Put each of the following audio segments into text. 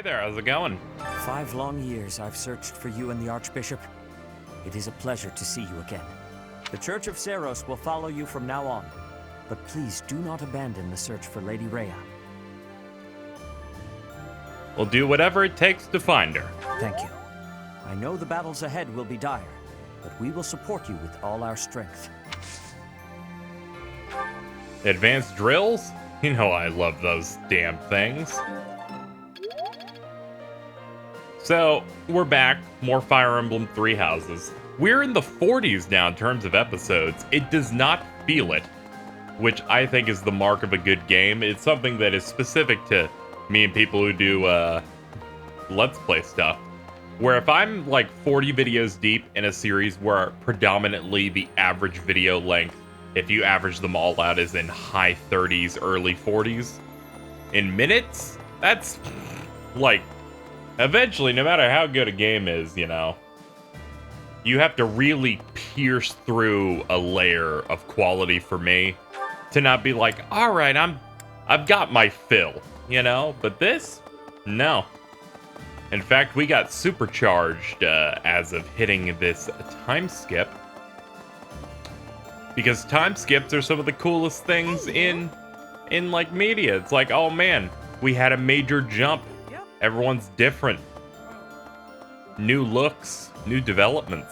Hey there, how's it going? 5 long years I've searched for you and the Archbishop. It is a pleasure to see you again. The Church of Seros will follow you from now on, but please do not abandon the search for Lady Rhea. We'll do whatever it takes to find her. Thank you. I know the battles ahead will be dire, but we will support you with all our strength. Advanced drills? You know I love those damn things. So, we're back. More Fire Emblem 3 houses. We're in the 40s now in terms of episodes. It does not feel it, which I think is the mark of a good game. It's something that is specific to me and people who do Let's Play stuff. Where if I'm like 40 videos deep in a series where predominantly the average video length, if you average them all out, is in high 30s, early 40s, in minutes, that's like, eventually, no matter how good a game is, you know, you have to really pierce through a layer of quality for me to not be like, all right, I've got my fill, you know, but this, no. In fact, we got supercharged as of hitting this time skip. Because time skips are some of the coolest things in like media. It's like, oh man, we had a major jump. Everyone's different. New looks, new developments.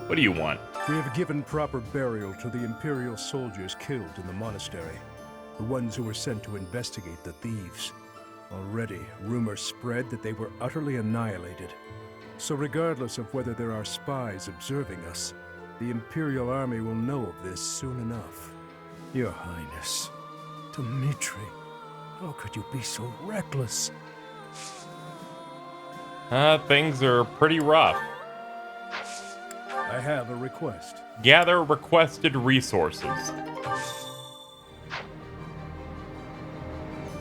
What do you want? We have given proper burial to the Imperial soldiers killed in the monastery. The ones who were sent to investigate the thieves. Already, rumors spread that they were utterly annihilated. So regardless of whether there are spies observing us, the Imperial army will know of this soon enough. Your Highness, Dimitri, how could you be so reckless? Things are pretty rough. I have a request. Gather requested resources.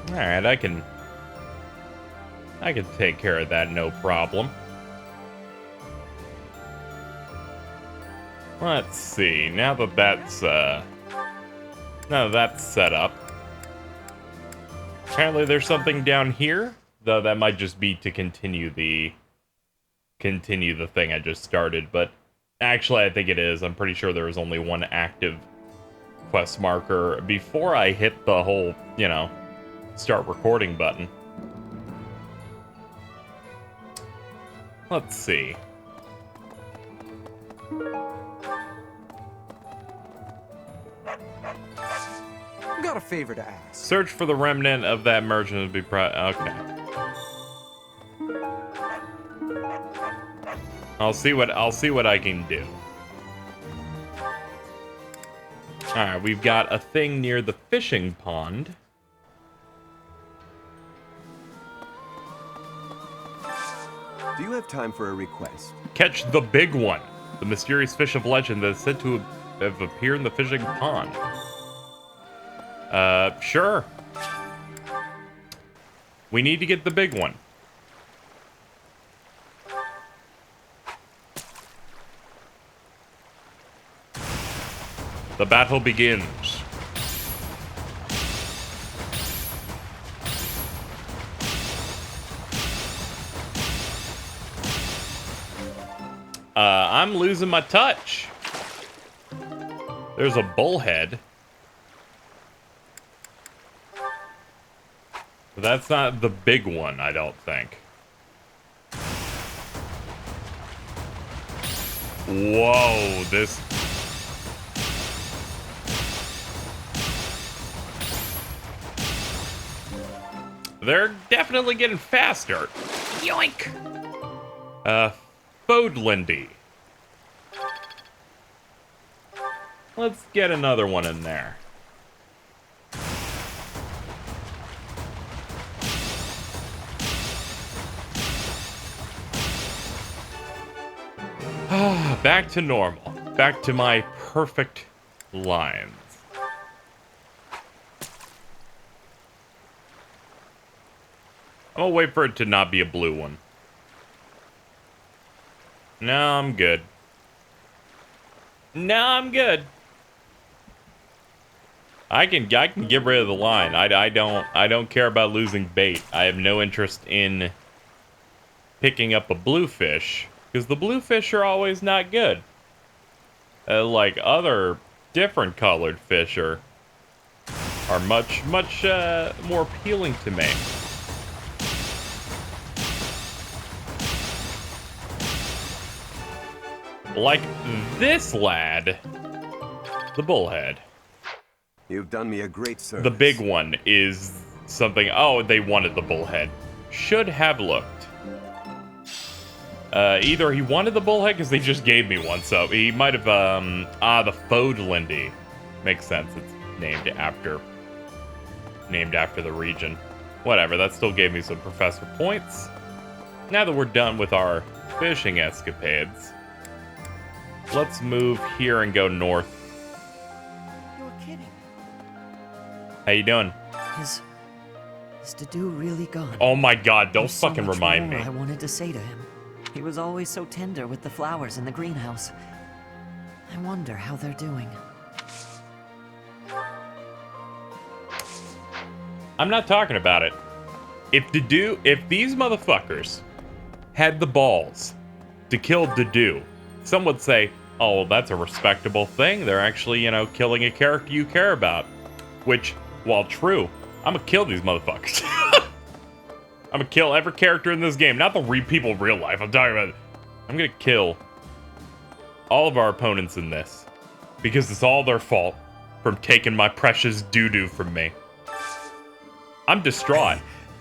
Alright, I can take care of that, no problem. Let's see, now that that's set up. Apparently there's something down here, though that might just be to continue the thing I just started, but actually I think it is. I'm pretty sure there was only one active quest marker before I hit the whole, you know, start recording button. Let's see. Got a favor to ask. Search for the remnant of that merchant would be okay. I'll see what I can do. Alright, we've got a thing near the fishing pond. Do you have time for a request? Catch the big one. The mysterious fish of legend that is said to have appeared in the fishing pond. Sure. We need to get the big one. The battle begins. I'm losing my touch. There's a bullhead. But that's not the big one, I don't think. Whoa, this... They're definitely getting faster. Yoink! Fodlindy. Let's get another one in there. Back to normal. Back to my perfect lines. I'm gonna wait for it to not be a blue one. No, I'm good. No, I'm good. I can get rid of the line. I don't care about losing bait. I have no interest in picking up a bluefish, because the bluefish are always not good. Like other different colored fish are much more appealing to me. Like this lad, the bullhead. You've done me a great service. The big one is something. Oh, they wanted the bullhead. Should have looked. Either he wanted the bullhead because they just gave me one, so he might have. The Fodlindy makes sense. It's named after the region. Whatever. That still gave me some professor points. Now that we're done with our fishing escapades, let's move here and go north. You're kidding. How you doing? Is Dedu really gone? Oh my god, don't There's so fucking much remind more me. I wanted to say to him. He was always so tender with the flowers in the greenhouse. I wonder how they're doing. I'm not talking about it. If these motherfuckers had the balls to kill Dedu, some would say, oh, well, that's a respectable thing. They're actually, killing a character you care about. Which, while true, I'm gonna kill these motherfuckers. I'm gonna kill every character in this game. Not the people in real life. I'm talking about... I'm gonna kill all of our opponents in this. Because it's all their fault from taking my precious doo-doo from me. I'm distraught.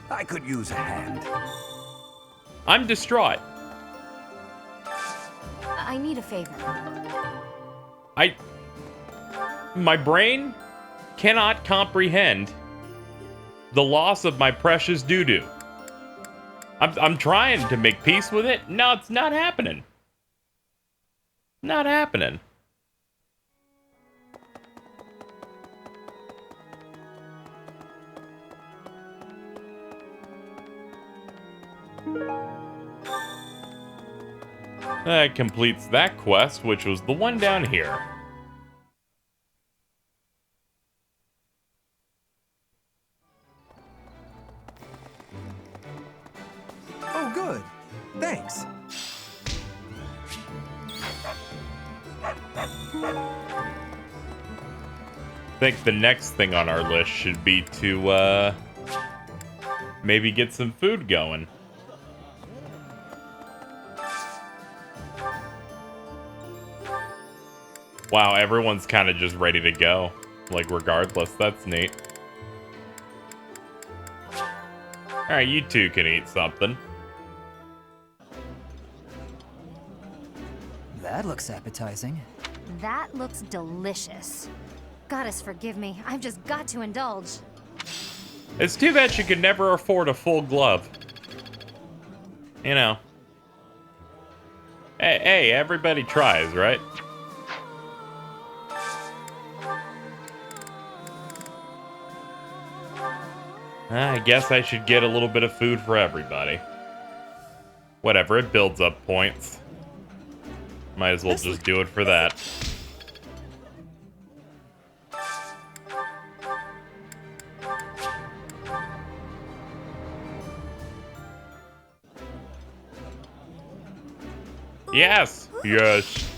Hey, I could use a hand. I'm distraught. I need a favor. My brain cannot comprehend the loss of my precious doo-doo. I'm trying to make peace with it. No, it's not happening. Not happening. That completes that quest, which was the one down here. Oh, good. Thanks. I think the next thing on our list should be to, maybe get some food going. Wow, everyone's kind of just ready to go. Like, regardless. That's neat. Alright, you two can eat something. That looks appetizing. That looks delicious. Goddess forgive me, I've just got to indulge. It's too bad she could never afford a full glove. You know. Hey, everybody tries, right? I guess I should get a little bit of food for everybody. Whatever, it builds up points. Might as well just do it for that. Yes! Yes!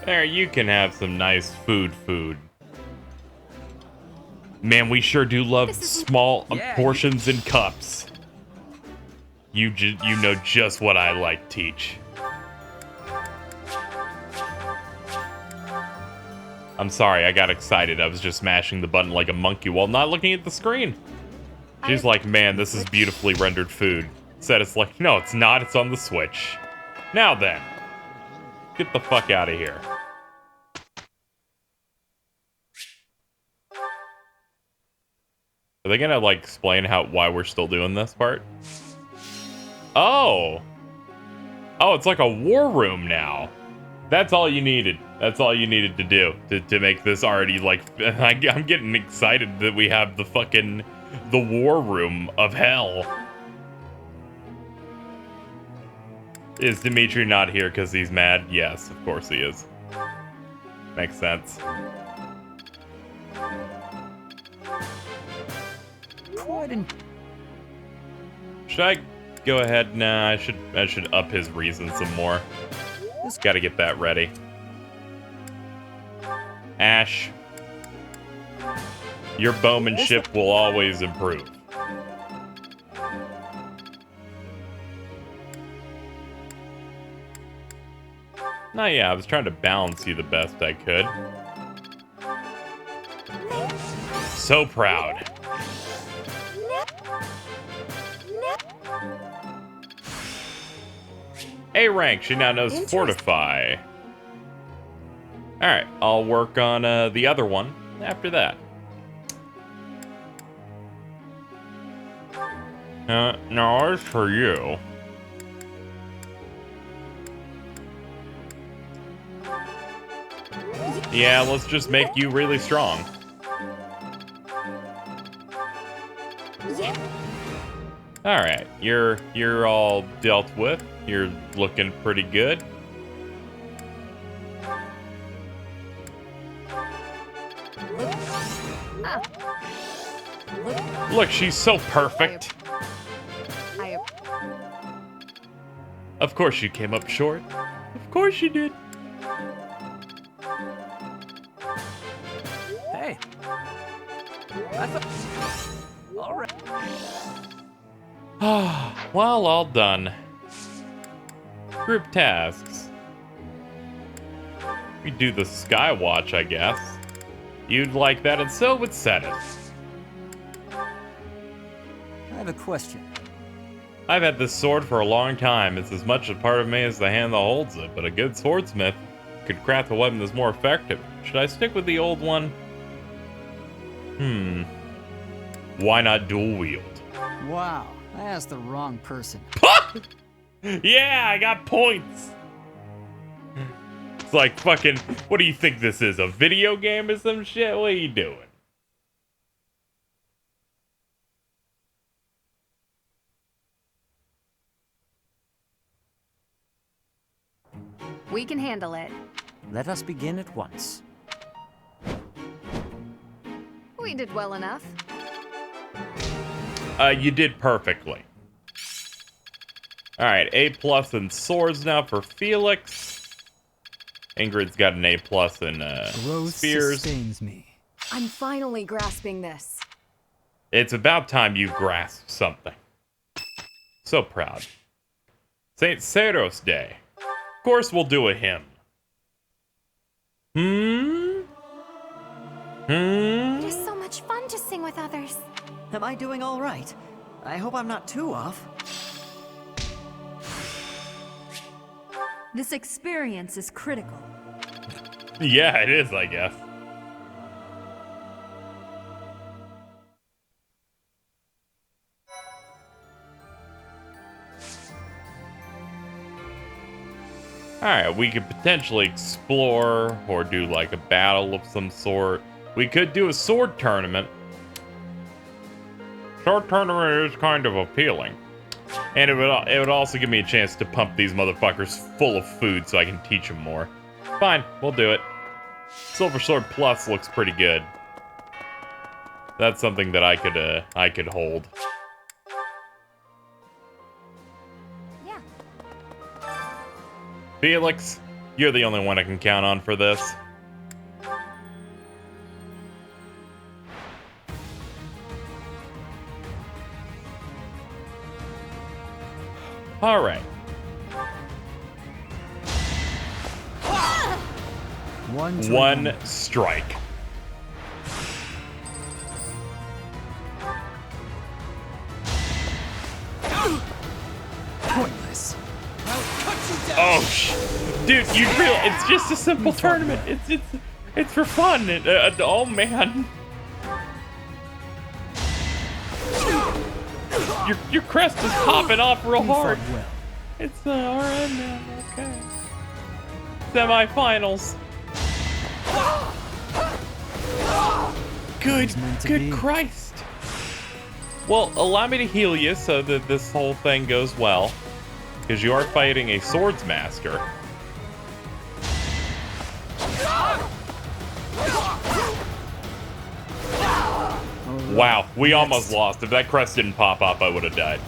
There, you can have some nice food. Man, we sure do love small portions and cups. You know just what I like, Teach. I'm sorry, I got excited. I was just smashing the button like a monkey while not looking at the screen. She's like, man, this is beautifully rendered food. Said it's like, no, it's not. It's on the Switch. Now then, get the fuck out of here. Are they gonna, like, explain why we're still doing this part? Oh! Oh, it's like a war room now. That's all you needed. That's all you needed to do to make this already, like... I'm getting excited that we have the war room of hell. Is Dimitri not here because he's mad? Yes, of course he is. Makes sense. quite an... Should I go ahead? Nah, I should up his reason some more. Just gotta get that ready. Ash, your bowmanship will always improve. Nah, yeah, I was trying to balance you the best I could. So proud. A rank, she now knows Fortify. Alright, I'll work on the other one after that. Now as for you. Yeah, let's just make you really strong. Alright, you're all dealt with. You're looking pretty good. Look, she's so perfect. Of course you came up short. Of course you did. Hey. All right. Well, all done. Group tasks. We do the Skywatch, I guess. You'd like that, and so would Cetus. I have a question. I've had this sword for a long time. It's as much a part of me as the hand that holds it, but a good swordsmith could craft a weapon that's more effective. Should I stick with the old one? Why not dual wield? Wow, I asked the wrong person. Yeah, I got points. It's like fucking, what do you think this is, a video game or some shit? What are you doing? We can handle it. Let us begin at once. We did well enough. You did perfectly. Alright, A+ in swords now for Felix. Ingrid's got an A+ in Growth spears. sustains me. I'm finally grasping this. It's about time you grasp something. So proud. St. Ceros Day. Of course we'll do a hymn. It is so much fun to sing with others. Am I doing all right? I hope I'm not too off. This experience is critical. Yeah, it is, I guess. Alright, we could potentially explore or do like a battle of some sort. We could do a sword tournament. Sword tournament is kind of appealing. And it would also give me a chance to pump these motherfuckers full of food so I can teach them more. Fine, we'll do it. Silver Sword Plus looks pretty good. That's something that I could hold. Yeah. Felix, you're the only one I can count on for this. All right. One strike. Pointless. Oh, dude, you real? It's just a simple tournament. It's for fun. Oh man. Your crest is popping off real hard. Well. It's alright now. Okay. Semi-finals. Good Christ. Well, allow me to heal you so that this whole thing goes well. Because you are fighting a swords master. Wow, we almost lost. If that crest didn't pop up, I would have died.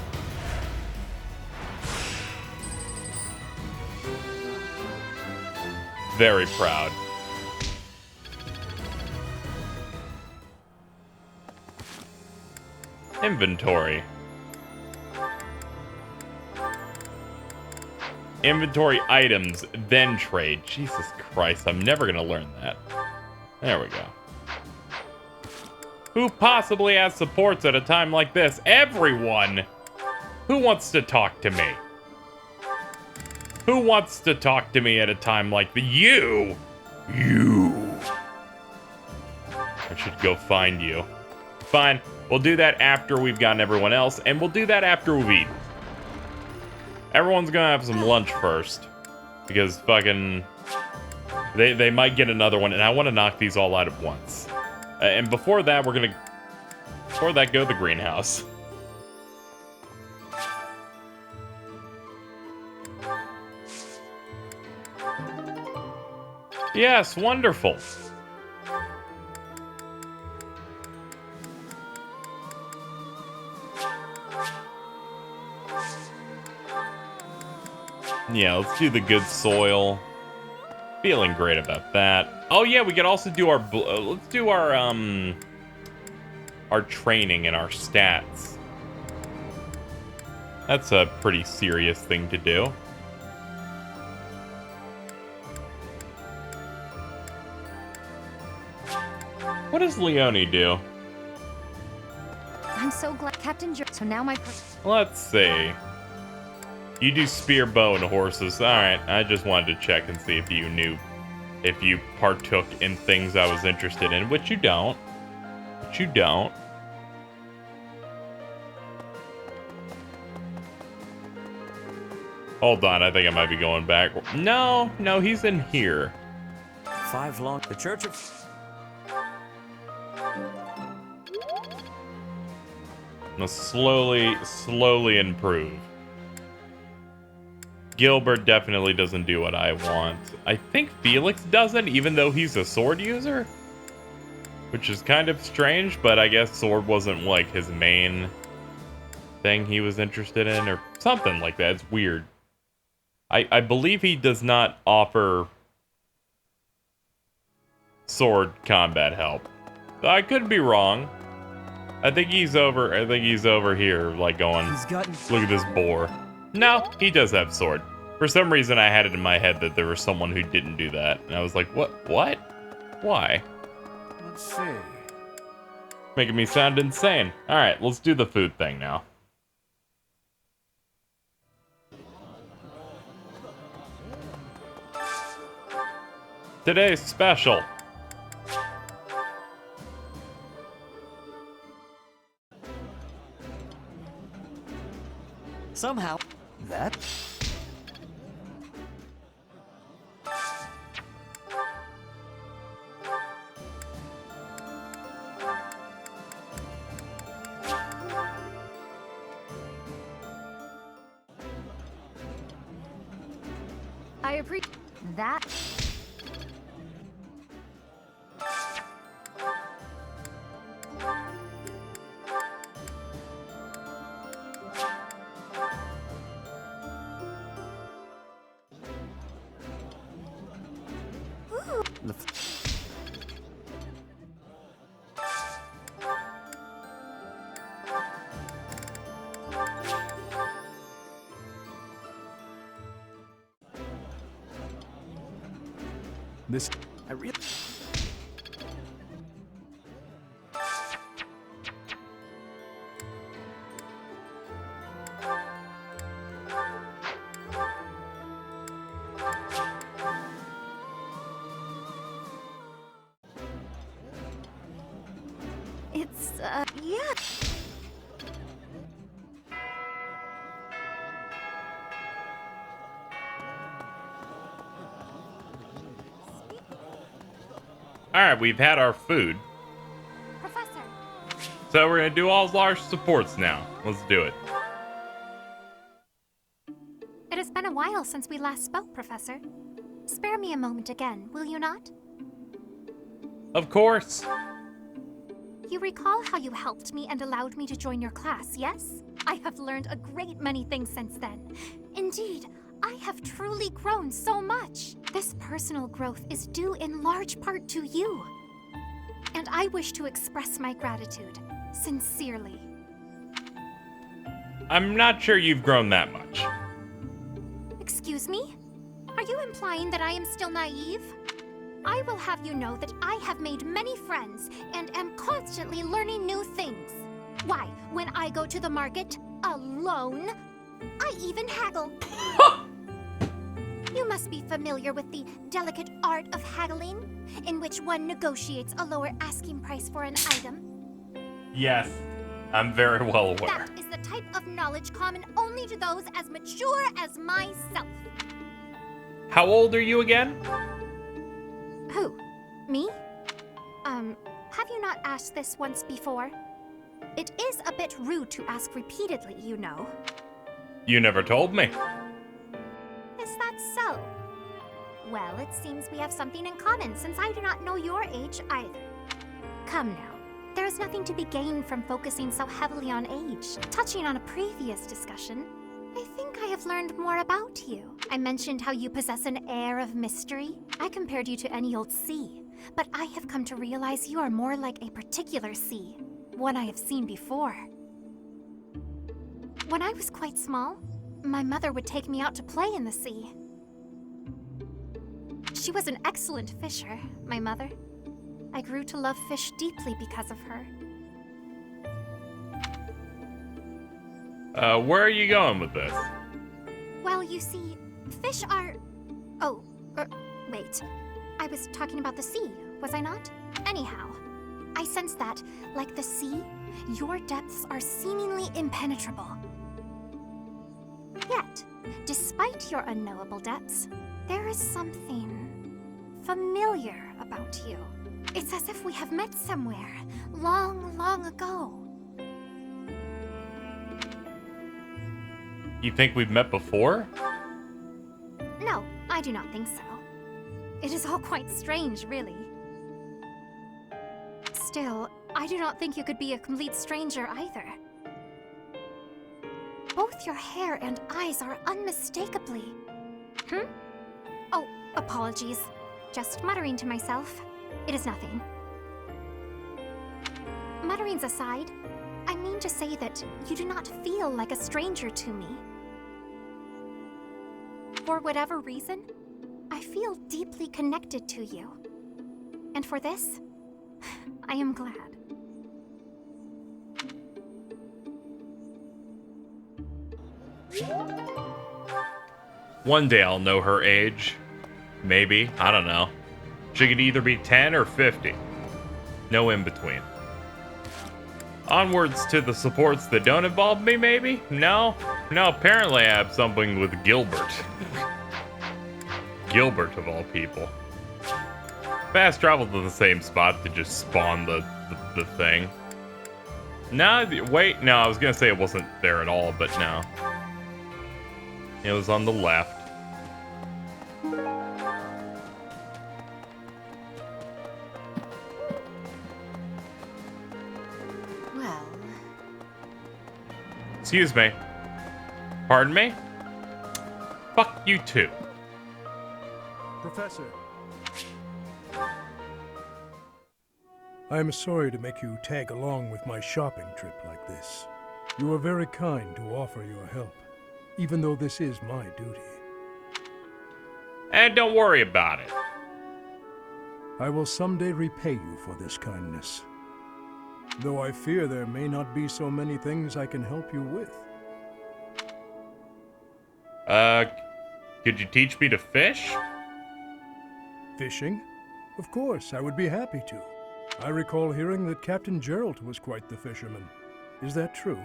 Very proud. Inventory. Inventory items, then trade. Jesus Christ, I'm never gonna learn that. There we go. Who possibly has supports at a time like this? Everyone! Who wants to talk to me? Who wants to talk to me at a time like the you? You. I should go find you. Fine. We'll do that after we've gotten everyone else, and we'll do that after we've eaten. Everyone's gonna have some lunch first. Because fucking... They might get another one, and I want to knock these all out at once. And before that, we're gonna... Before that, go to the greenhouse. Yes, wonderful. Yeah, let's do the good soil. Feeling great about that. Oh yeah, we could also do our let's do our training and our stats. That's a pretty serious thing to do. What does Leone do? I'm so glad, Captain. So now my. Let's see. You do spear, bow, and horses. Alright, I just wanted to check and see if you knew, if you partook in things I was interested in, which you don't. Which you don't. Hold on, I think I might be going back. No, he's in here. 5 long. The Church of... Let's slowly improve. Gilbert definitely doesn't do what I want. I think Felix doesn't, even though he's a sword user. Which is kind of strange, but I guess sword wasn't like his main thing he was interested in, or something like that. It's weird. I believe he does not offer sword combat help. I could be wrong. I think he's over here, like going, look at this boar. No, he does have sword. For some reason, I had it in my head that there was someone who didn't do that. And I was like, what? Why? Let's see. Making me sound insane. Alright, let's do the food thing now. Today's special. Somehow, that... I appreciate that. This... I really... It's, yeah. Alright, we've had our food. Professor. So we're gonna do all large supports now. Let's do it. It has been a while since we last spoke, Professor. Spare me a moment again, will you not? Of course. You recall how you helped me and allowed me to join your class, yes? I have learned a great many things since then. Indeed, I have truly grown so much. This personal growth is due in large part to you. And I wish to express my gratitude, sincerely. I'm not sure you've grown that much. Excuse me? Are you implying that I am still naive? I will have you know that I have made many friends and am constantly learning new things. Why, when I go to the market, alone, I even haggle. You must be familiar with the delicate art of haggling, in which one negotiates a lower asking price for an item. Yes, I'm very well aware. That is the type of knowledge common only to those as mature as myself. How old are you again? Who? Me? Have you not asked this once before? It is a bit rude to ask repeatedly, you know. You never told me. Is that so? Well, it seems we have something in common, since I do not know your age either. Come now. There is nothing to be gained from focusing so heavily on age. Touching on a previous discussion, I think I have learned more about you. I mentioned how you possess an air of mystery. I compared you to any old sea, but I have come to realize you are more like a particular sea, one I have seen before. When I was quite small, my mother would take me out to play in the sea. She was an excellent fisher, my mother. I grew to love fish deeply because of her. Where are you going with this? Well, you see, fish are... Oh, wait. I was talking about the sea, was I not? Anyhow, I sense that, like the sea, your depths are seemingly impenetrable. Yet, despite your unknowable depths, there is something familiar about you. It's as if we have met somewhere, long, long ago. You think we've met before? No, I do not think so. It is all quite strange, really. Still, I do not think you could be a complete stranger either. Both your hair and eyes are unmistakably... Oh, apologies. Just muttering to myself. It is nothing. Mutterings aside, I mean to say that you do not feel like a stranger to me. For whatever reason, I feel deeply connected to you. And for this, I am glad. One day I'll know her age. Maybe, I don't know. She could either be 10 or 50. No in between. Onwards to the supports that don't involve me, maybe? No, apparently I have something with Gilbert. Gilbert, of all people. Fast travel to the same spot to just spawn the thing. No, wait, no, I was gonna say it wasn't there at all, but no. It was on the left. Well... Excuse me. Pardon me? Fuck you too. Professor. I am sorry to make you tag along with my shopping trip like this. You are very kind to offer your help, even though this is my duty. And don't worry about it. I will someday repay you for this kindness. Though I fear there may not be so many things I can help you with. Could you teach me to fish? Fishing? Of course, I would be happy to. I recall hearing that Captain Gerald was quite the fisherman. Is that true?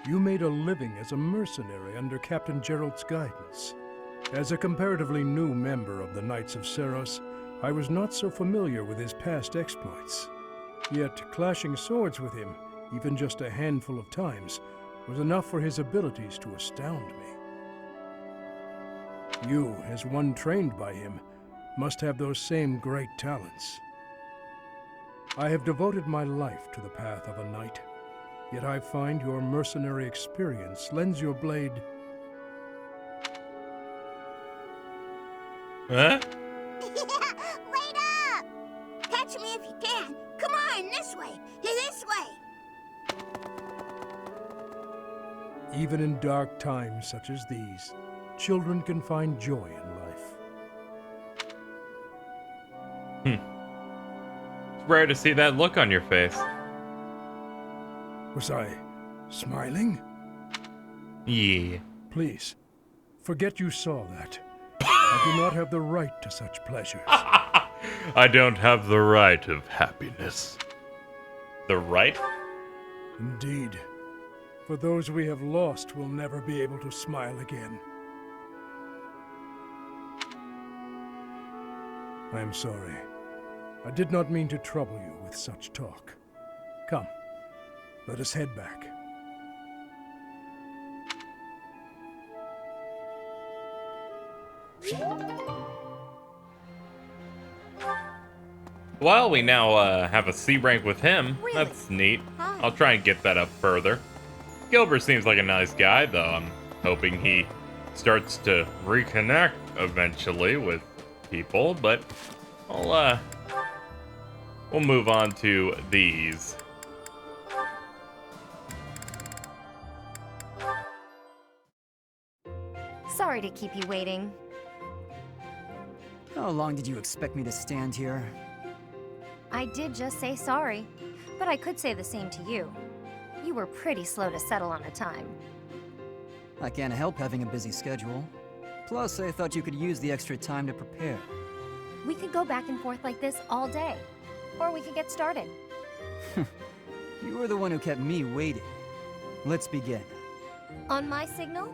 You made a living as a mercenary under Captain Gerald's guidance. As a comparatively new member of the Knights of Seros, I was not so familiar with his past exploits. Yet clashing swords with him, even just a handful of times, was enough for his abilities to astound me. You, as one trained by him, must have those same great talents. I have devoted my life to the path of a knight, yet I find your mercenary experience lends your blade... Huh? Wait up! Catch me if you can. Come on, this way. This way. Even in dark times such as these, children can find joy in life. It's rare to see that look on your face. Was I smiling? Yeah. Please, forget you saw that. I do not have the right to such pleasures. I don't have the right of happiness. The right? Indeed. For those we have lost will never be able to smile again. I am sorry. I did not mean to trouble you with such talk. Come, let us head back. Well, we now have a C rank with him. Really? That's neat. Hi. I'll try and get that up further. Gilbert seems like a nice guy, though. I'm hoping he starts to reconnect eventually with people, but we'll move on to these. Sorry to keep you waiting. How long did you expect me to stand here? I did just say sorry, but I could say the same to you. You were pretty slow to settle on a time. I can't help having a busy schedule. Plus, I thought you could use the extra time to prepare. We could go back and forth like this all day. Or we could get started. You were the one who kept me waiting. Let's begin. On my signal?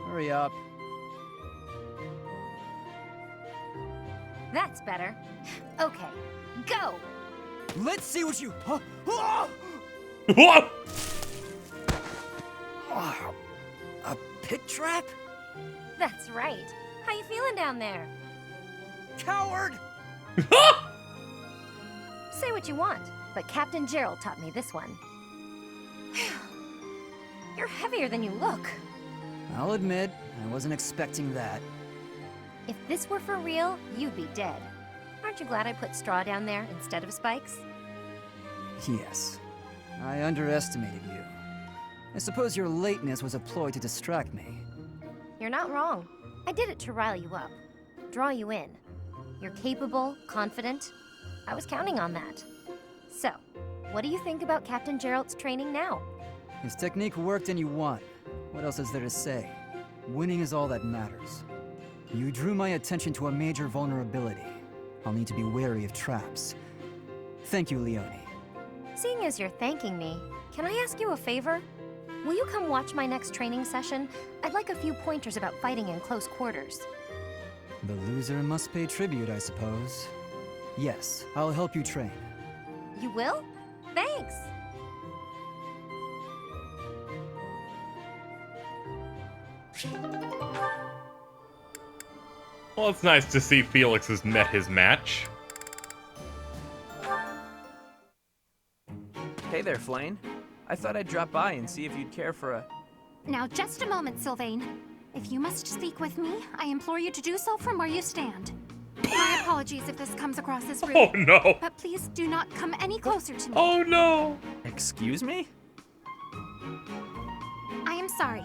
Hurry up. That's better. Okay, go! Let's see what you... Whoa! Oh, a pit trap? That's right. How you feeling down there? Coward! Say what you want, but Captain Gerald taught me this one. You're heavier than you look. I'll admit, I wasn't expecting that. If this were for real, you'd be dead. Aren't you glad I put straw down there instead of spikes? Yes, I underestimated you. I suppose your lateness was a ploy to distract me. You're not wrong. I did it to rile you up, draw you in. You're capable, confident. I was counting on that. So, what do you think about Captain Gerald's training now? His technique worked and you won. What else is there to say? Winning is all that matters. You drew my attention to a major vulnerability. I'll need to be wary of traps. Thank you, Leone. Seeing as you're thanking me, can I ask you a favor? Will you come watch my next training session? I'd like a few pointers about fighting in close quarters. The loser must pay tribute, I suppose. Yes, I'll help you train. You will? Thanks! Well, it's nice to see Felix has met his match. Hey there, Flane. I thought I'd drop by and see if you'd care for a... Now, just a moment, Sylvain. If you must speak with me, I implore you to do so from where you stand. My apologies if this comes across as rude. Oh no! But please do not come any closer to me. Oh no! Excuse me? I am sorry.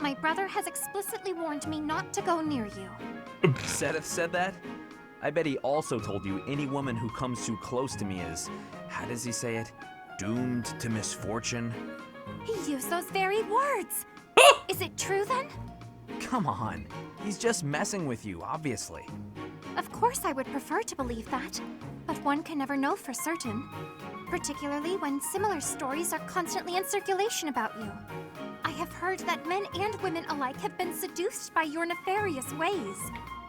My brother has explicitly warned me not to go near you. Seth said that? I bet he also told you any woman who comes too close to me is, how does he say it? Doomed to misfortune? He used those very words. Is it true then? Come on. He's just messing with you, obviously. Of course I would prefer to believe that, but one can never know for certain. Particularly when similar stories are constantly in circulation about you. I have heard that men and women alike have been seduced by your nefarious ways.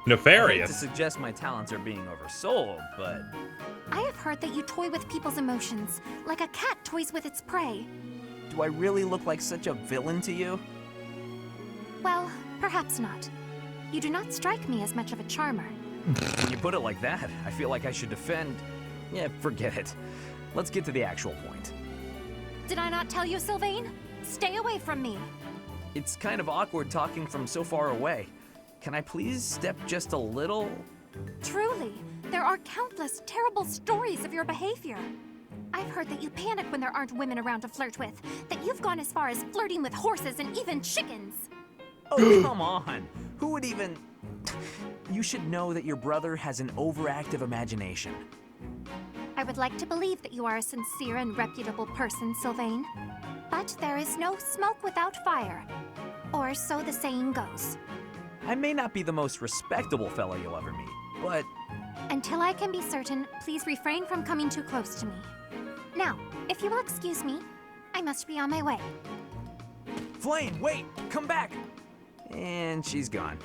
I hate Nefarious. to suggest my talents are being oversold, but... I have heard that you toy with people's emotions, like a cat toys with its prey. Do I really look like such a villain to you? Well, perhaps not. You do not strike me as much of a charmer. When you put it like that, I feel like I should defend... Yeah, forget it. Let's get to the actual point. Did I not tell you, Sylvain? Stay away from me. It's kind of awkward talking from so far away. Can I please step just a little? Truly, there are countless terrible stories of your behavior. I've heard that you panic when there aren't women around to flirt with, that you've gone as far as flirting with horses and even chickens. Oh, come on. Who would even... You should know that your brother has an overactive imagination. I would like to believe that you are a sincere and reputable person, Sylvain. But there is no smoke without fire. Or so the saying goes. I may not be the most respectable fellow you'll ever meet, but... Until I can be certain, please refrain from coming too close to me. Now, if you will excuse me, I must be on my way. Flame, wait! Come back! And she's gone.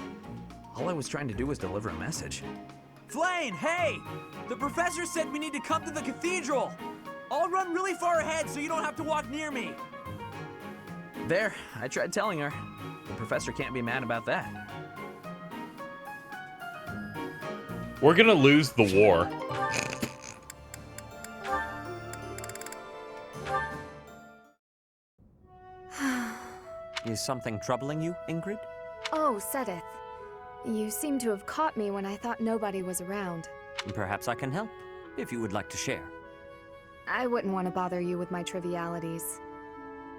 All I was trying to do was deliver a message. Flame, hey! The professor said we need to come to the cathedral! I'll run really far ahead so you don't have to walk near me! There, I tried telling her. The professor can't be mad about that. We're gonna lose the war. Is something troubling you, Ingrid? Oh, Sedith. You seem to have caught me when I thought nobody was around. Perhaps I can help, if you would like to share. I wouldn't want to bother you with my trivialities.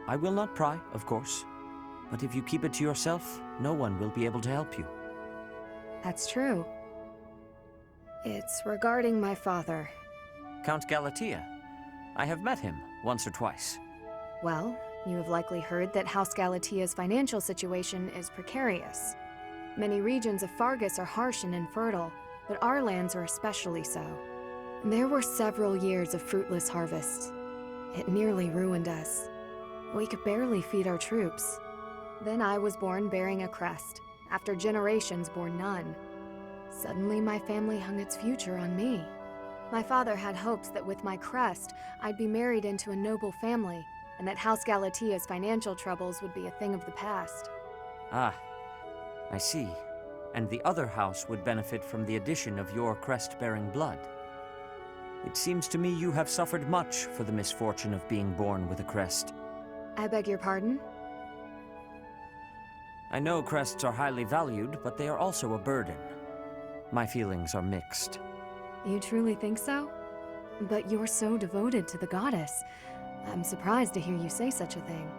I will not pry, of course. But if you keep it to yourself, no one will be able to help you. That's true. It's regarding my father. Count Galatea. I have met him once or twice. Well, you have likely heard that House Galatea's financial situation is precarious. Many regions of Fargus are harsh and infertile, but our lands are especially so. There were several years of fruitless harvests. It nearly ruined us. We could barely feed our troops. Then I was born bearing a crest, after generations bore none. Suddenly my family hung its future on me. My father had hopes that with my crest, I'd be married into a noble family, and that House Galatea's financial troubles would be a thing of the past. Ah, I see. And the other house would benefit from the addition of your crest-bearing blood. It seems to me you have suffered much for the misfortune of being born with a crest. I beg your pardon? I know crests are highly valued, but they are also a burden. My feelings are mixed. You truly think so? But you're so devoted to the goddess. I'm surprised to hear you say such a thing.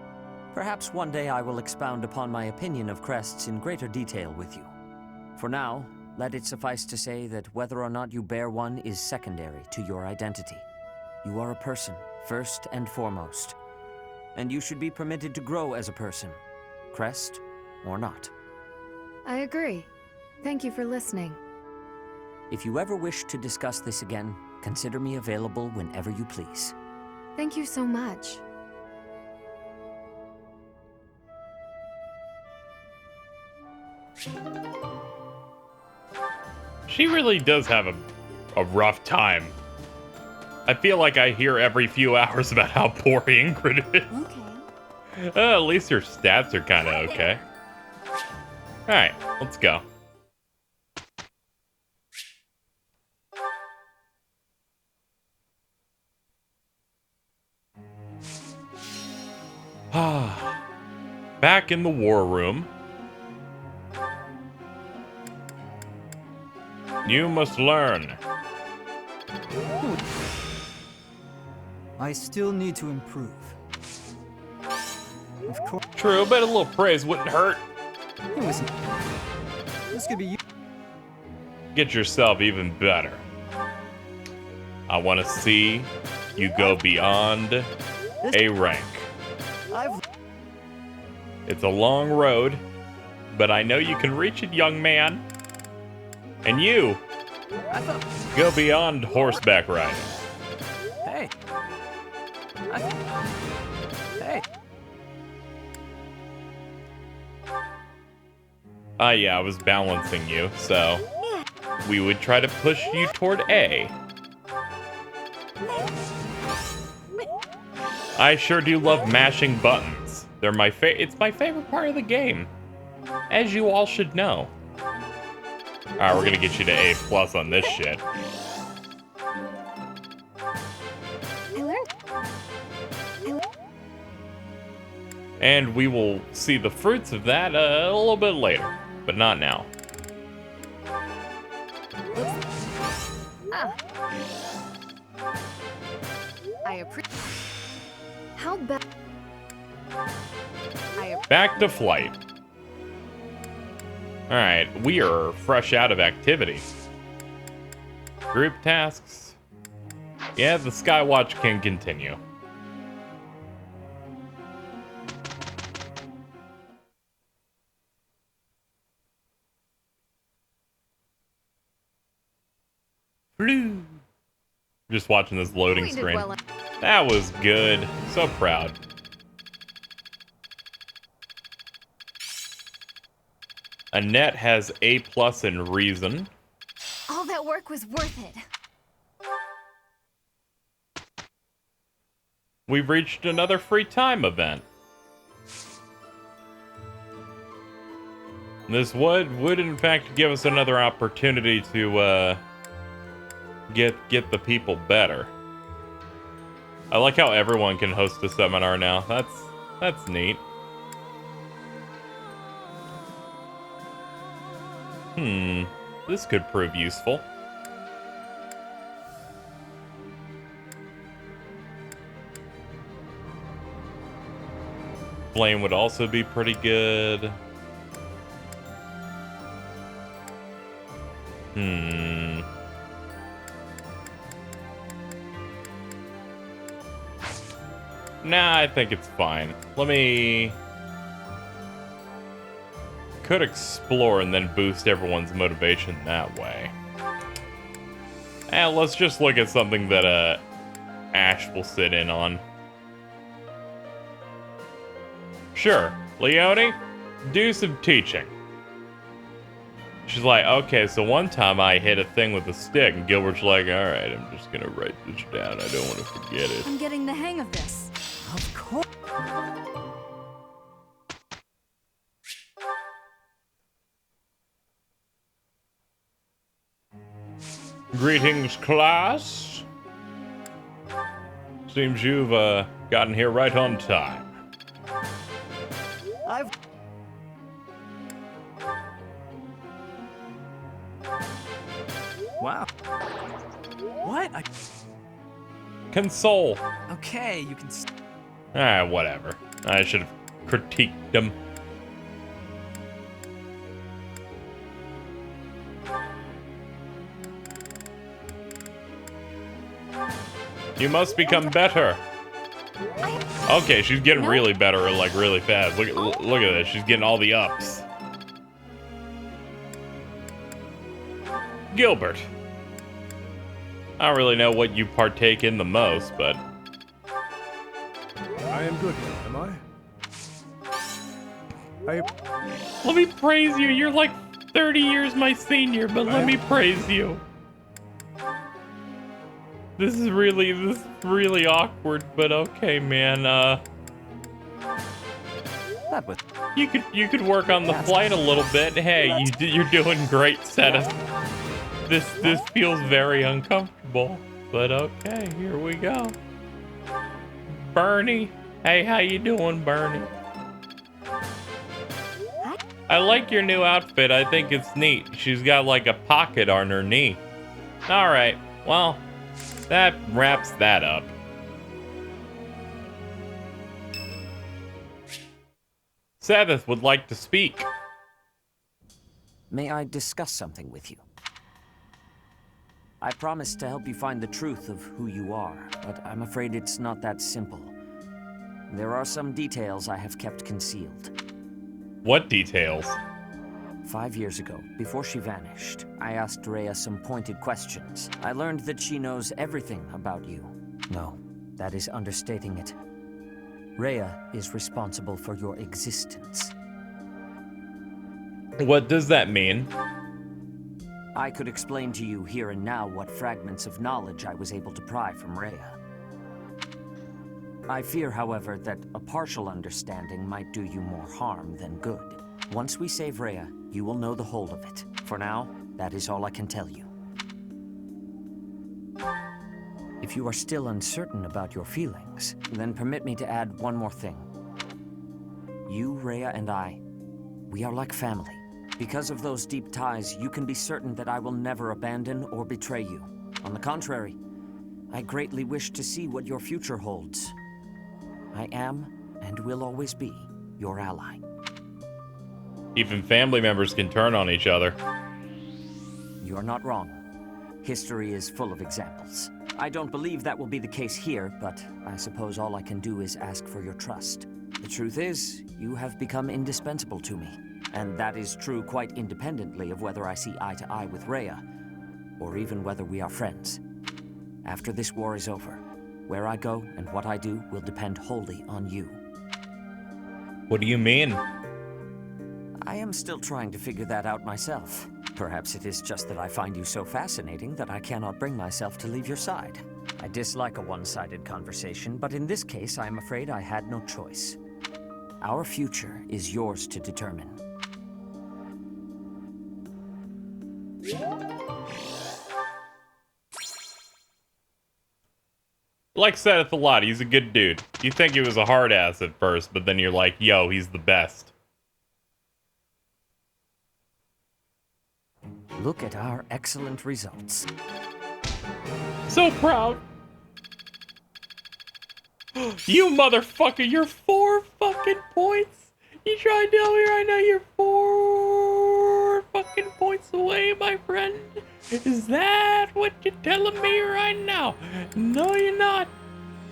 Perhaps one day I will expound upon my opinion of crests in greater detail with you. For now, let it suffice to say that whether or not you bear one is secondary to your identity. You are a person, first and foremost. And you should be permitted to grow as a person, crest or not. I agree. Thank you for listening. If you ever wish to discuss this again, consider me available whenever you please. Thank you so much. She really does have a rough time. I feel like I hear every few hours about how poor Ingrid is. Okay. At least her stats are kind of okay. Alright, let's go. Back in the war room. You must learn. I still need to improve. Of course. True, but a little praise wouldn't hurt. It was... This could be you. Get yourself even better. I want to see you go beyond a rank. It's a long road, but I know you can reach it, young man. And you go beyond horseback riding. Hey. Hey. Yeah, I was balancing you, so we would try to push you toward A. I sure do love mashing buttons. They're it's my favorite part of the game, as you all should know. Alright, we're gonna get you to A+ on this shit. And we will see the fruits of that a little bit later, but not now. I appreciate. How bad? Back to flight. Alright, we are fresh out of activity. Group tasks. Yeah, the Skywatch can continue. Blue. Just watching this loading screen. That was good. So proud. Annette has A+ in reason. All that work was worth it. We've reached another free time event. This would in fact give us another opportunity to get the people better. I like how everyone can host a seminar now. That's neat. This could prove useful. Flame would also be pretty good. Nah, I think it's fine. Let me... Could explore and then boost everyone's motivation that way. Let's just look at something that Ash will sit in on. Sure, Leone, do some teaching. She's like, okay, so one time I hit a thing with a stick, and Gilbert's like, alright, I'm just gonna write this down, I don't want to forget it. I'm getting the hang of this. Of course. Greetings, class. Seems you've gotten here right on time. Wow. What? Console. Okay, you can... Whatever. I should have critiqued them. You must become better. Okay, she's getting really better, like really fast. Look at this. She's getting all the ups. Gilbert. I don't really know what you partake in the most, but... I am good, am I? Let me praise you. You're like 30 years my senior, but let me praise you. This is really awkward, but okay, man. You could work on the flight a little bit. Hey, you're doing great, Seta. This feels very uncomfortable, but okay, here we go. Bernie, hey, how you doing, Bernie? I like your new outfit. I think it's neat. She's got like a pocket on her knee. All right, well. That wraps that up. Seth would like to speak. May I discuss something with you? I promised to help you find the truth of who you are, but I'm afraid it's not that simple. There are some details I have kept concealed. What details? 5 years ago, before she vanished, I asked Rhea some pointed questions. I learned that she knows everything about you. No, that is understating it. Rhea is responsible for your existence. What does that mean? I could explain to you here and now what fragments of knowledge I was able to pry from Rhea. I fear, however, that a partial understanding might do you more harm than good. Once we save Rhea, you will know the whole of it. For now, That is all I can tell you. If you are still uncertain about your feelings, then permit me to add one more thing. You, Rhea, and I, we are like family. Because of those deep ties, you can be certain that I will never abandon or betray you. On the contrary, I greatly wish to see what your future holds. I am, and will always be, your ally. Even family members can turn on each other. You are not wrong. History is full of examples. I don't believe that will be the case here, but I suppose all I can do is ask for your trust. The truth is, you have become indispensable to me. And that is true quite independently of whether I see eye to eye with Rhea, or even whether we are friends. After this war is over, where I go and what I do will depend wholly on you. What do you mean? I am still trying to figure that out myself. Perhaps it is just that I find you so fascinating that I cannot bring myself to leave your side. I dislike a one-sided conversation, but in this case, I am afraid I had no choice. Our future is yours to determine. Like Seth a lot, he's a good dude. You think he was a hard ass at first, but then you're like, yo, he's the best. Look at our excellent results. So proud. You motherfucker, you're 4 fucking points. You try to tell me right now you're 4 fucking points away, my friend? Is that what you're telling me right now? No, you're not.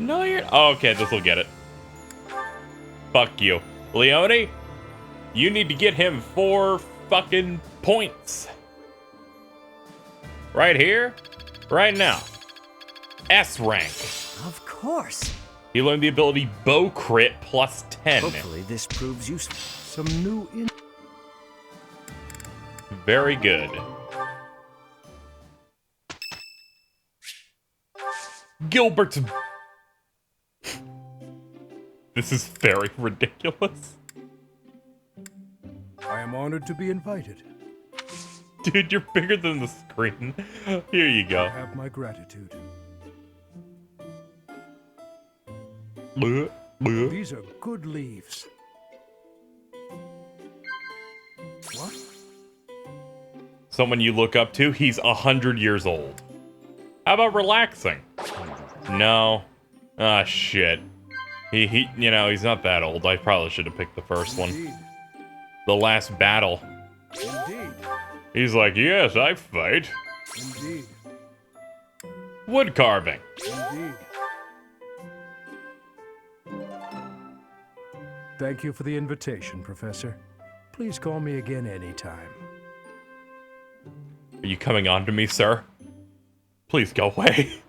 No, you're... Oh, okay, this will get it. Fuck you. Leone, you need to get him 4 fucking points. Right here, right now. S rank. Of course. He learned the ability Bow Crit plus 10. Hopefully this proves useful. Some new Very good. Gilbert's... This is very ridiculous. I am honored to be invited. Dude, you're bigger than the screen. Here you go. I have my gratitude. These are good leaves. What? Someone you look up to, he's 100 years old. How about relaxing? No. Ah, shit. He, you know, he's not that old. I probably should have picked the first one. The Last Battle. Indeed. He's like, yes, I fight. Indeed. Wood carving. Indeed. Thank you for the invitation, Professor. Please call me again anytime. Are you coming on to me, sir? Please go away.